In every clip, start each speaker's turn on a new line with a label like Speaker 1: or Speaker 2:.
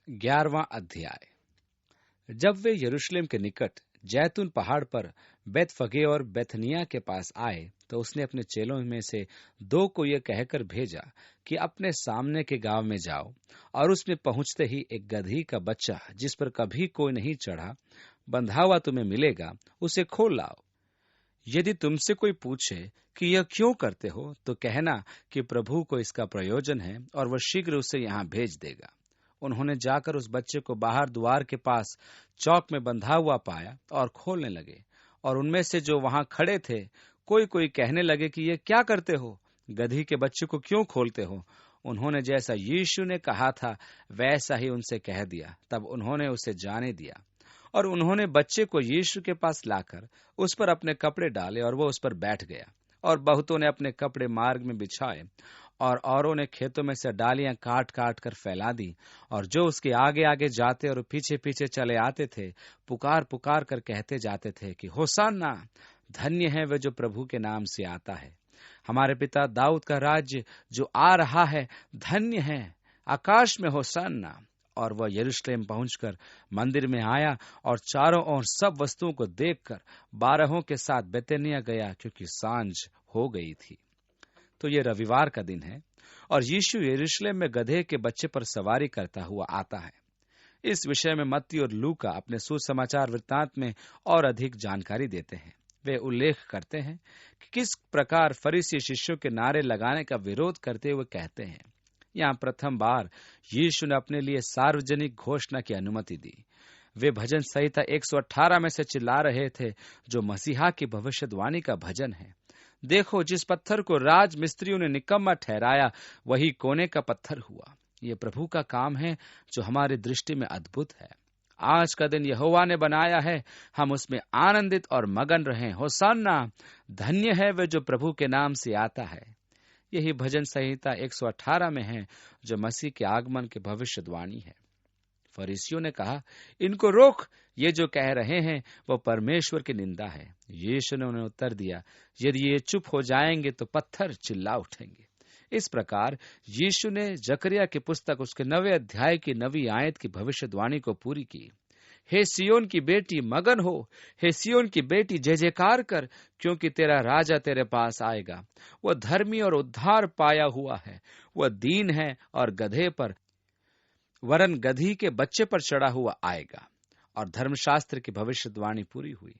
Speaker 1: 11वां अध्याय। जब वे यरूशलेम के निकट जैतून पहाड़ पर बेतफगे और बेथनिया के पास आए तो उसने अपने चेलों में से 2 को यह कहकर भेजा कि अपने सामने के गांव में जाओ और उसमें पहुंचते ही एक गदही का बच्चा जिस पर कभी कोई नहीं चढ़ा बंधा हुआ तुम्हें मिलेगा, उसे खोल लाओ। यदि तुमसे कोई पूछे कि यह क्यों करते हो तो कहना कि प्रभु को इसका प्रयोजन है और वह शीघ्र उसे यहाँ भेज देगा। उन्होंने जाकर उस बच्चे को बाहर द्वार के पास चौक में बंधा हुआ पाया और खोलने लगे। और उनमें से जो वहां खड़े थे कोई कोई कहने लगे कि ये क्या करते हो, गधी के बच्चे को क्यों खोलते हो। उन्होंने जैसा यीशु ने कहा था वैसा ही उनसे कह दिया। तब उन्होंने उसे जाने दिया और उन्होंने बच्चे को यीशु के पास लाकर उस पर अपने कपड़े डाले और वो उस पर बैठ गया। और बहुतों ने अपने कपड़े मार्ग में बिछाए और औरों ने खेतों में से डालियां काट काट कर फैला दी। और जो उसके आगे आगे जाते और पीछे पीछे चले आते थे पुकार पुकार कर कहते जाते थे कि होशाना, धन्य है वे जो प्रभु के नाम से आता है। हमारे पिता दाऊद का राज्य जो आ रहा है धन्य है। आकाश में होशाना। और वह यरूशलेम पहुंचकर मंदिर में आया और चारों ओर सब वस्तुओं को देखकर 12 के साथ बेतनिया गया, क्योंकि सांझ हो गई थी। तो ये रविवार का दिन है और यीशु यरूशलेम में गधे के बच्चे पर सवारी करता हुआ आता है। इस विषय में मत्ती और लूका अपने सुसमाचार वृत्तांत में और अधिक जानकारी देते हैं। वे उल्लेख करते हैं कि किस प्रकार फरीसी शिष्यों के नारे लगाने का विरोध करते हुए कहते हैं। यहाँ प्रथम बार यीशु ने अपने लिए सार्वजनिक घोषणा की अनुमति दी। वे भजन संहिता 118 में से चिल्ला रहे थे, जो मसीहा की भविष्यवाणी का भजन है। देखो, जिस पत्थर को राज मिस्त्रियों ने निकम्मा ठहराया वही कोने का पत्थर हुआ। ये प्रभु का काम है जो हमारी दृष्टि में अद्भुत है। आज का दिन यहोवा ने बनाया है, हम उसमें आनंदित और मगन रहें। होशाना, धन्य है वे जो प्रभु के नाम से आता है। यही भजन संहिता 118 में है जो मसीह के आगमन की भविष्यवाणी है। फरीसियों ने कहा, इनको रोक, ये जो कह रहे हैं वो परमेश्वर की निंदा है। यीशु ने उन्हें उत्तर दिया, यदि ये चुप हो जाएंगे तो पत्थर चिल्ला उठेंगे। इस प्रकार यीशु ने जकरिया की पुस्तक उसके 9वें अध्याय की 9वीं आयत की भविष्यवाणी को पूरी की। हे सियोन की बेटी मगन हो, हे सियोन की बेटी जय जयकार कर, क्योंकि तेरा राजा तेरे पास आएगा। वह धर्मी और उद्धार पाया हुआ है, वह दीन है और गधे पर वरन गधी के बच्चे पर चढ़ा हुआ आएगा। और धर्मशास्त्र की भविष्यवाणी पूरी हुई।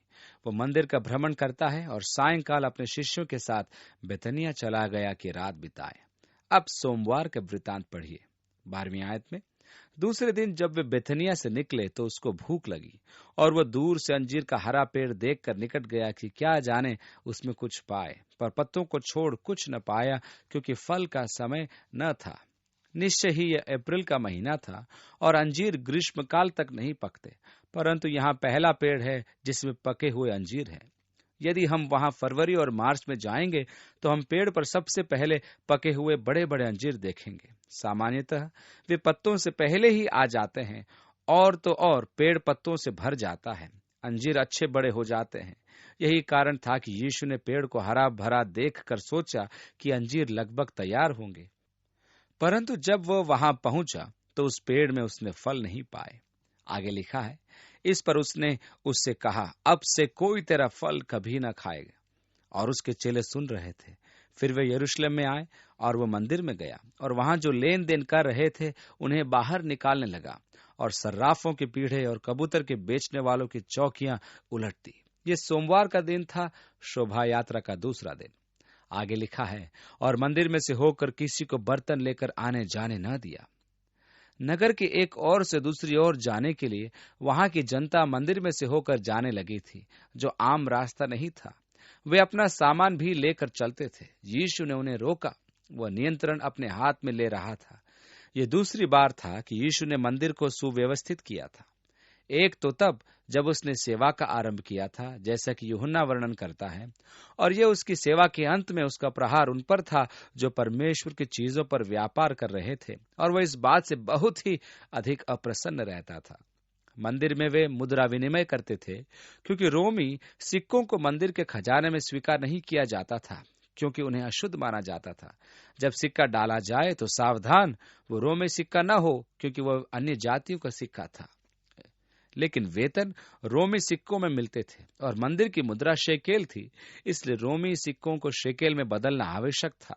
Speaker 1: वो मंदिर का भ्रमण करता है और सायंकाल अपने शिष्यों के साथ बेतनिया चला गया कि रात बिताए। अब सोमवार का वृतांत पढ़िए 12वीं आयत में। दूसरे दिन जब वे बेथनिया से निकले तो उसको भूख लगी और वह दूर से अंजीर का हरा पेड़ देखकर निकट गया कि क्या जाने उसमें कुछ पाए, पर पत्तों को छोड़ कुछ न पाया, क्योंकि फल का समय न था। निश्चय ही यह अप्रैल का महीना था और अंजीर ग्रीष्मकाल तक नहीं पकते, परंतु यहाँ पहला पेड़ है जिसमें पके हुए अंजीर हैं। यदि हम वहां फरवरी और मार्च में जाएंगे तो हम पेड़ पर सबसे पहले पके हुए बड़े बड़े अंजीर देखेंगे। सामान्यतः वे पत्तों से पहले ही आ जाते हैं और तो और पेड़ पत्तों से भर जाता है। अंजीर अच्छे बड़े हो जाते हैं। यही कारण था कि यीशु ने पेड़ को हरा भरा देखकर सोचा कि अंजीर लगभग तैयार होंगे, परंतु जब वह वहां पहुंचा तो उस पेड़ में उसने फल नहीं पाए। आगे लिखा है, इस पर उसने उससे कहा, अब से कोई तेरा फल कभी न खाएगा। और उसके चेले सुन रहे थे। फिर वे यरूशलेम में आए और वह मंदिर में गया और वहां जो लेन देन कर रहे थे उन्हें बाहर निकालने लगा और सर्राफों के पीढ़े और कबूतर के बेचने वालों की चौकियां उलट दी। ये सोमवार का दिन था, शोभा यात्रा का दूसरा दिन। आगे लिखा है, और मंदिर में से होकर किसी को बर्तन लेकर आने जाने न दिया। नगर के एक ओर से दूसरी ओर जाने के लिए वहां की जनता मंदिर में से होकर जाने लगी थी, जो आम रास्ता नहीं था। वे अपना सामान भी लेकर चलते थे। यीशु ने उन्हें रोका। वह नियंत्रण अपने हाथ में ले रहा था। यह दूसरी बार था कि यीशु ने मंदिर को सुव्यवस्थित किया था। एक तो तब जब उसने सेवा का आरंभ किया था, जैसा कि यूहन्ना वर्णन करता है, और यह उसकी सेवा के अंत में उसका प्रहार उन पर था जो परमेश्वर की चीजों पर व्यापार कर रहे थे, और वह इस बात से बहुत ही अधिक अप्रसन्न रहता था। मंदिर में वे मुद्रा विनिमय करते थे, क्योंकि रोमी सिक्कों को मंदिर के खजाने में स्वीकार नहीं किया जाता था। क्योंकि उन्हें अशुद्ध माना जाता था। जब सिक्का डाला जाए तो सावधान, वो रोमी सिक्का न हो, क्योंकि वह अन्य जातियों का सिक्का था। लेकिन वेतन रोमी सिक्कों में मिलते थे और मंदिर की मुद्रा शेकेल थी, इसलिए रोमी सिक्कों को शेकेल में बदलना आवश्यक था।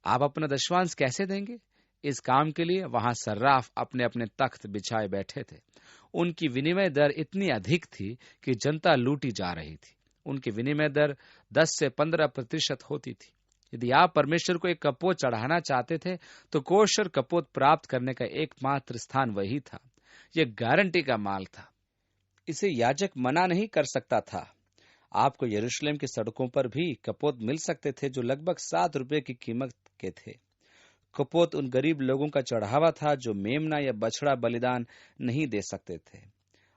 Speaker 1: आप अपना दशवांश कैसे देंगे? इस काम के लिए वहां सर्राफ अपने अपने तख्त बिछाए बैठे थे। उनकी विनिमय दर इतनी अधिक थी कि जनता लूटी जा रही थी। उनकी विनिमय दर 10 से 15% होती थी। यदि आप परमेश्वर को एक कपोत चढ़ाना चाहते थे तो कोषर कपोत प्राप्त करने का एकमात्र स्थान वही था। यह गारंटी का माल था, इसे याजक मना नहीं कर सकता था। आपको यरूशलेम की सड़कों पर भी कपोत मिल सकते थे जो लगभग 7 रुपए की कीमत के थे। कपोत उन गरीब लोगों का चढ़ावा था जो मेमना या बछड़ा बलिदान नहीं दे सकते थे।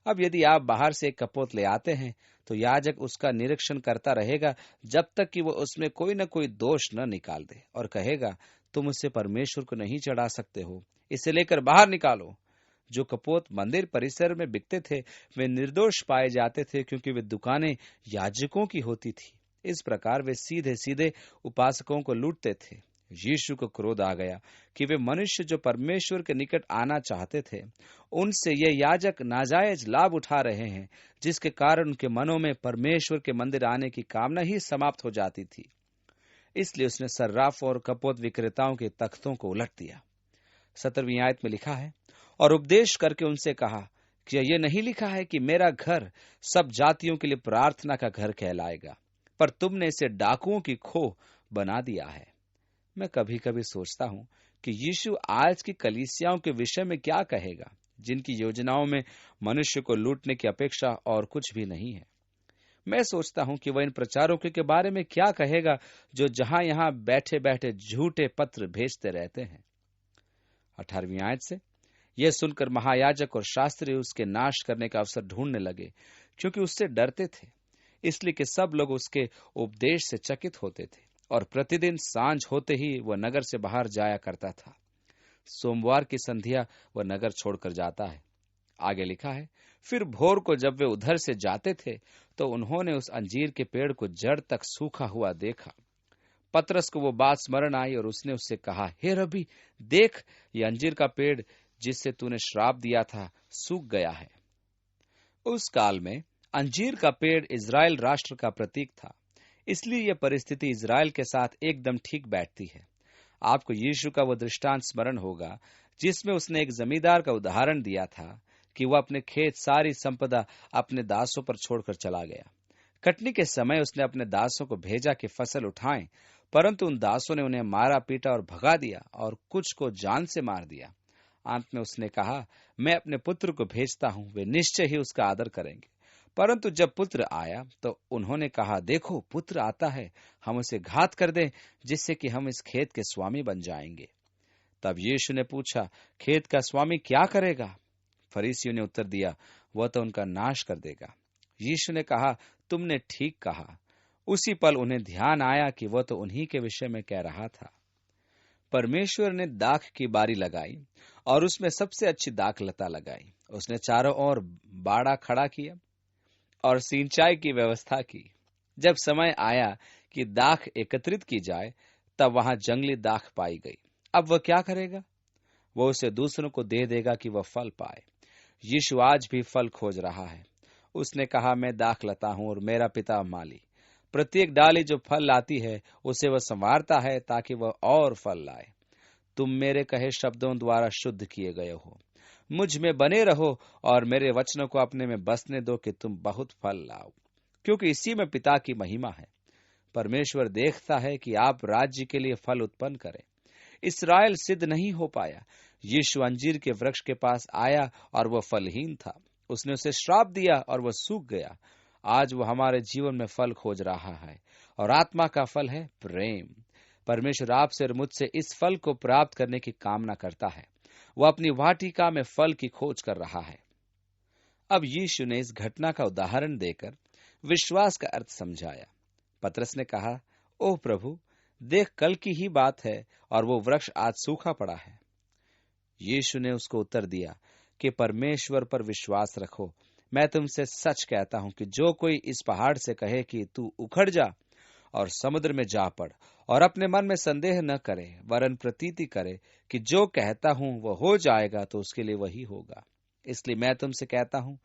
Speaker 1: अब यदि आप बाहर से एक कपोत ले आते हैं तो याजक उसका निरीक्षण करता रहेगा जब तक कि वह उसमें कोई न कोई दोष न निकाल दे और कहेगा, तुम उसे परमेश्वर को नहीं चढ़ा सकते हो, इसे लेकर बाहर निकालो। जो कपोत मंदिर परिसर में बिकते थे वे निर्दोष पाए जाते थे, क्योंकि वे दुकानें याजकों की होती थी। इस प्रकार वे सीधे सीधे उपासकों को लूटते थे। यीशु को क्रोध आ गया कि वे मनुष्य जो परमेश्वर के निकट आना चाहते थे, उनसे ये याजक नाजायज लाभ उठा रहे हैं, जिसके कारण उनके मनों में परमेश्वर के मंदिर आने की कामना ही समाप्त हो जाती थी। इसलिए उसने सर्राफ और कपोत विक्रेताओं के तख्तों को उलट दिया। 17वीं आयत में लिखा है, और उपदेश करके उनसे कहा कि यह नहीं लिखा है कि मेरा घर सब जातियों के लिए प्रार्थना का घर कहलाएगा, पर तुमने इसे डाकुओं की खो बना दिया है। मैं कभी कभी सोचता हूं कि यीशु आज की कलीसियाओं के विषय में क्या कहेगा, जिनकी योजनाओं में मनुष्य को लूटने की अपेक्षा और कुछ भी नहीं है। मैं सोचता हूं कि वह इन प्रचारकों के बारे में क्या कहेगा जो जहां यहां बैठे बैठे झूठे पत्र भेजते रहते हैं। 18वीं आयत से, यह सुनकर महायाजक और शास्त्री उसके नाश करने का अवसर ढूंढने लगे, क्योंकि उससे डरते थे, इसलिए कि सब लोग उसके उपदेश से चकित होते थे। और प्रतिदिन सांझ होते ही वह नगर से बाहर जाया करता था। सोमवार की संध्या वह नगर छोड़कर जाता है। आगे लिखा है, फिर भोर को जब वे उधर से जाते थे तो उन्होंने उस अंजीर के पेड़ को जड़ तक सूखा हुआ देखा। पतरस को वो बात स्मरण आई और उसने उससे कहा, हे रबी, देख, ये अंजीर का पेड़ जिससे तूने श्राप दिया था सूख गया है। उस काल में अंजीर का पेड़ इजराइल राष्ट्र का प्रतीक था, इसलिए यह परिस्थिति इजराइल के साथ एकदम ठीक बैठती है। आपको यीशु का वो दृष्टांत स्मरण होगा जिसमें उसने एक जमींदार का उदाहरण दिया था कि वह अपने खेत सारी संपदा अपने दासों पर छोड़कर चला गया। कटनी के समय उसने अपने दासों को भेजा कि फसल उठाएं, परंतु उन दासों ने उन्हें मारा पीटा और भगा दिया और कुछ को जान से मार दिया। अंत में उसने कहा, मैं अपने पुत्र को भेजता हूं, वे निश्चय ही उसका आदर करेंगे। परंतु जब पुत्र आया तो उन्होंने कहा, देखो, पुत्र आता है, हम उसे घात कर दें, जिससे कि हम इस खेत के स्वामी बन जाएंगे। तब यीशु ने पूछा, खेत का स्वामी क्या करेगा? फरीसियों ने उत्तर दिया, वह तो उनका नाश कर देगा। यीशु ने कहा, तुमने ठीक कहा। उसी पल उन्हें ध्यान आया कि वह तो उन्हीं के विषय में कह रहा था। परमेश्वर ने दाख की बारी लगाई और उसमें सबसे अच्छी दाखलता लगाई। उसने चारों ओर बाड़ा खड़ा किया और सिंचाई की व्यवस्था की। जब समय आया कि दाख एकत्रित की जाए, तब वहां जंगली दाख पाई गई। अब वह क्या करेगा? वह उसे दूसरों को दे देगा कि वह फल पाए। यीशु आज भी फल खोज रहा है। उसने कहा, मैं दाख लता हूं और मेरा पिता माली। प्रत्येक डाली जो फल लाती है उसे वह संवारता है ताकि वह और फल लाए। तुम मेरे कहे शब्दों द्वारा शुद्ध किए गए हो। मुझ में बने रहो और मेरे वचनों को अपने में बसने दो कि तुम बहुत फल लाओ, क्योंकि इसी में पिता की महिमा है। परमेश्वर देखता है कि आप राज्य के लिए फल उत्पन्न करें। इस्राएल सिद्ध नहीं हो पाया। यीशु अंजीर के वृक्ष के पास आया और वह फलहीन था। उसने उसे श्राप दिया और वह सूख गया। आज वह हमारे जीवन में फल खोज रहा है और आत्मा का फल है प्रेम। परमेश्वर आपसे और मुझसे इस फल को प्राप्त करने की कामना करता है। वह अपनी वाटिका में फल की खोज कर रहा है। अब यीशु ने इस घटना का उदाहरण देकर विश्वास का अर्थ समझाया। पतरस ने कहा, ओह प्रभु, देख, कल की ही बात है और वो वृक्ष आज सूखा पड़ा है। यीशु ने उसको उत्तर दिया कि परमेश्वर पर विश्वास रखो। मैं तुमसे सच कहता हूं कि जो कोई इस पहाड़ से कहे कि तू उखड़ जा और समुद्र में जा पड़ और अपने मन में संदेह न करे, वरन प्रतीति करे कि जो कहता हूं वह हो जाएगा, तो उसके लिए वही होगा। इसलिए मैं तुमसे कहता हूं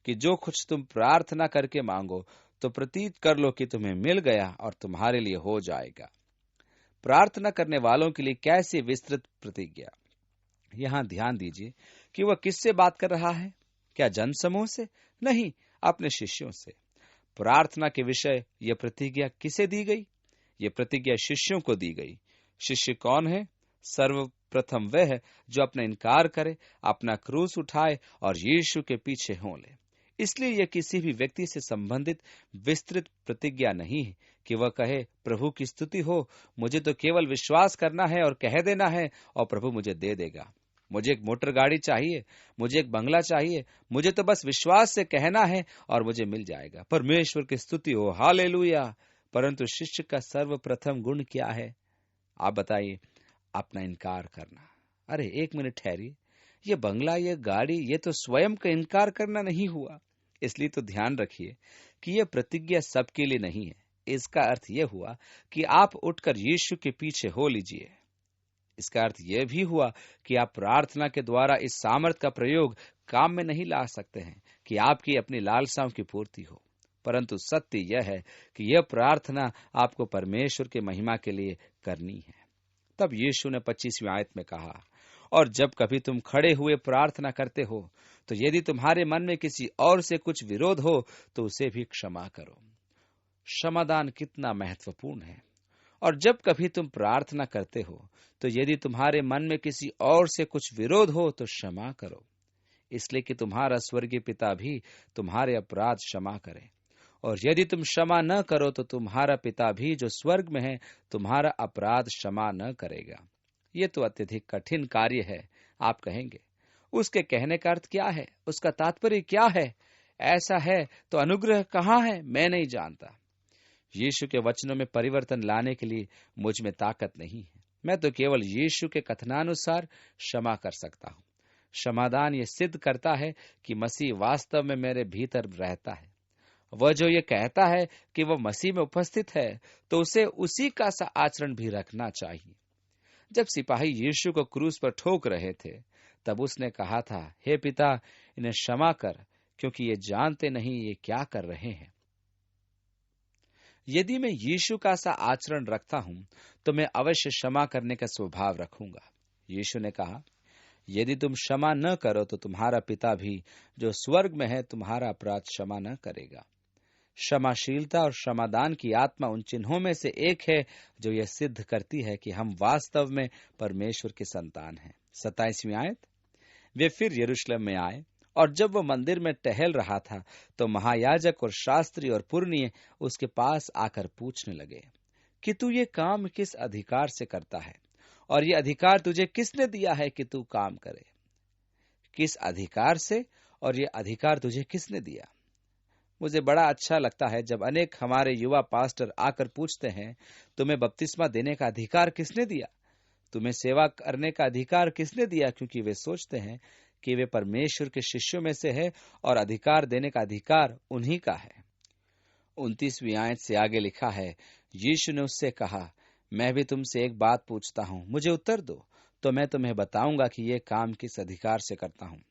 Speaker 1: कि जो कुछ तुम प्रार्थना करके मांगो, तो प्रतीत कर लो कि तुम्हें मिल गया और तुम्हारे लिए हो जाएगा। प्रार्थना करने वालों के लिए कैसी विस्तृत प्रतिज्ञा! यहां ध्यान दीजिए कि वह किससे बात कर रहा है। क्या जनसमूह से? नहीं, अपने शिष्यों से। प्रार्थना के विषय यह प्रतिज्ञा किसे दी गई? यह प्रतिज्ञा शिष्यों को दी गई। शिष्य कौन है? सर्वप्रथम वह है जो अपना इनकार करे, अपना क्रूस उठाए और यीशु के पीछे हो ले। इसलिए यह किसी भी व्यक्ति से संबंधित विस्तृत प्रतिज्ञा नहीं है कि वह कहे, प्रभु की स्तुति हो, मुझे तो केवल विश्वास करना है और कह देना है और प्रभु मुझे दे देगा। मुझे एक मोटर गाड़ी चाहिए, मुझे एक बंगला चाहिए, मुझे तो बस विश्वास से कहना है और मुझे मिल जाएगा। परमेश्वर की स्तुति हो, हालेलुया। परंतु शिष्य का सर्वप्रथम गुण क्या है? आप बताइए। अपना इनकार करना। अरे एक मिनट ठहरिए, ये बंगला, ये गाड़ी, ये तो स्वयं का इनकार करना नहीं हुआ। इसलिए तो ध्यान रखिए कि यह प्रतिज्ञा सबके लिए नहीं है। इसका अर्थ यह हुआ कि आप उठकर यीशु के पीछे हो लीजिए। इसका अर्थ यह भी हुआ कि आप प्रार्थना के द्वारा इस सामर्थ का प्रयोग काम में नहीं ला सकते हैं कि आपकी अपनी लालसाओं की पूर्ति हो। परंतु सत्य यह है कि यह प्रार्थना आपको परमेश्वर के महिमा के लिए करनी है। तब यीशु ने 25वीं आयत में कहा, और जब कभी तुम खड़े हुए प्रार्थना करते हो, तो यदि तुम्हारे मन में किसी और से कुछ विरोध हो, तो उसे भी क्षमा करो। क्षमादान कितना महत्वपूर्ण है। और जब कभी तुम प्रार्थना करते हो, तो यदि तुम्हारे मन में किसी और से कुछ विरोध हो, तो क्षमा करो, इसलिए कि तुम्हारा स्वर्गीय पिता भी तुम्हारे अपराध क्षमा करे। और यदि तुम क्षमा न करो, तो तुम्हारा पिता भी जो स्वर्ग में है तुम्हारा अपराध क्षमा न करेगा। ये तो अत्यधिक कठिन कार्य है, आप कहेंगे। उसके कहने का अर्थ क्या है? उसका तात्पर्य क्या है? ऐसा है तो अनुग्रह कहाँ है? मैं नहीं जानता। यीशु के वचनों में परिवर्तन लाने के लिए मुझ में ताकत नहीं है। मैं तो केवल यीशु के कथनानुसार क्षमा कर सकता हूँ। क्षमादान ये सिद्ध करता है कि मसीह वास्तव में मेरे भीतर रहता है। वह जो ये कहता है कि वह मसीह में उपस्थित है, तो उसे उसी का सा आचरण भी रखना चाहिए। जब सिपाही यीशु को क्रूस पर ठोक रहे थे, तब उसने कहा था, हे पिता, इन्हें क्षमा कर, क्योंकि ये जानते नहीं ये क्या कर रहे हैं। यदि मैं यीशु का सा आचरण रखता हूं, तो मैं अवश्य क्षमा करने का स्वभाव रखूंगा। यीशु ने कहा, यदि तुम क्षमा न करो, तो तुम्हारा पिता भी जो स्वर्ग में है तुम्हारा अपराध क्षमा न करेगा। क्षमाशीलता और क्षमादान की आत्मा उन चिन्हों में से एक है जो यह सिद्ध करती है कि हम वास्तव में परमेश्वर के संतान हैं। 27वीं आयत, वे फिर यरूशलेम में आए, और जब वह मंदिर में टहल रहा था, तो महायाजक और शास्त्री और पुरनिये उसके पास आकर पूछने लगे कि तू ये काम किस अधिकार से करता है, और ये अधिकार तुझे किसने दिया है कि तू काम करे? किस अधिकार से, और ये अधिकार तुझे किसने दिया? मुझे बड़ा अच्छा लगता है जब अनेक हमारे युवा पास्टर आकर पूछते हैं, तुम्हें बपतिस्मा देने का अधिकार किसने दिया? तुम्हें सेवा करने का अधिकार किसने दिया? क्योंकि वे सोचते हैं कि वे परमेश्वर के शिष्यों में से है और अधिकार देने का अधिकार उन्हीं का है। 29वीं आयत से आगे लिखा है, यीशु ने उससे कहा, मैं भी तुमसे एक बात पूछता हूँ, मुझे उत्तर दो, तो मैं तुम्हें बताऊंगा कि ये काम किस अधिकार से करता हूँ।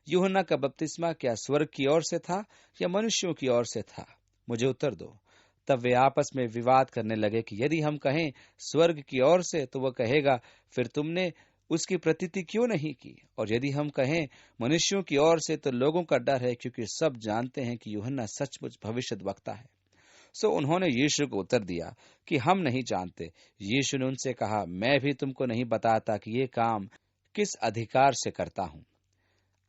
Speaker 1: यूहन्ना का बपतिस्मा क्या स्वर्ग की ओर से था या मनुष्यों की ओर से था? मुझे उत्तर दो। तब वे आपस में विवाद करने लगे कि यदि हम कहें स्वर्ग की ओर से, तो वह कहेगा, फिर तुमने उसकी प्रतीति क्यों नहीं की? और यदि हम कहें मनुष्यों की ओर से, तो लोगों का डर है, क्योंकि सब जानते हैं कि यूहन्ना सचमुच भविष्यद्वक्ता है। सो उन्होंने यीशु को उत्तर दिया कि हम नहीं जानते। यीशु ने उनसे कहा, मैं भी तुमको नहीं बताता कि ये काम किस अधिकार से करता हूँ।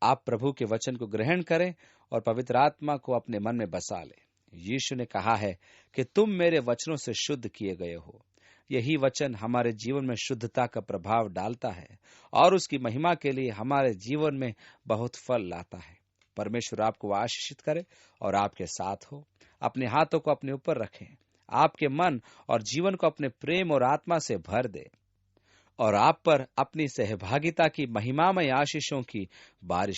Speaker 1: आप प्रभु के वचन को ग्रहण करें और पवित्र आत्मा को अपने मन में बसा लें। यीशु ने कहा है कि तुम मेरे वचनों से शुद्ध किए गए हो। यही वचन हमारे जीवन में शुद्धता का प्रभाव डालता है और उसकी महिमा के लिए हमारे जीवन में बहुत फल लाता है। परमेश्वर आपको आशीषित करे और आपके साथ हो। अपने हाथों को अपने ऊपर रखें, आपके मन और जीवन को अपने प्रेम और आत्मा से भर दे और आप पर अपनी सहभागिता की महिमामय आशीषों की बारिश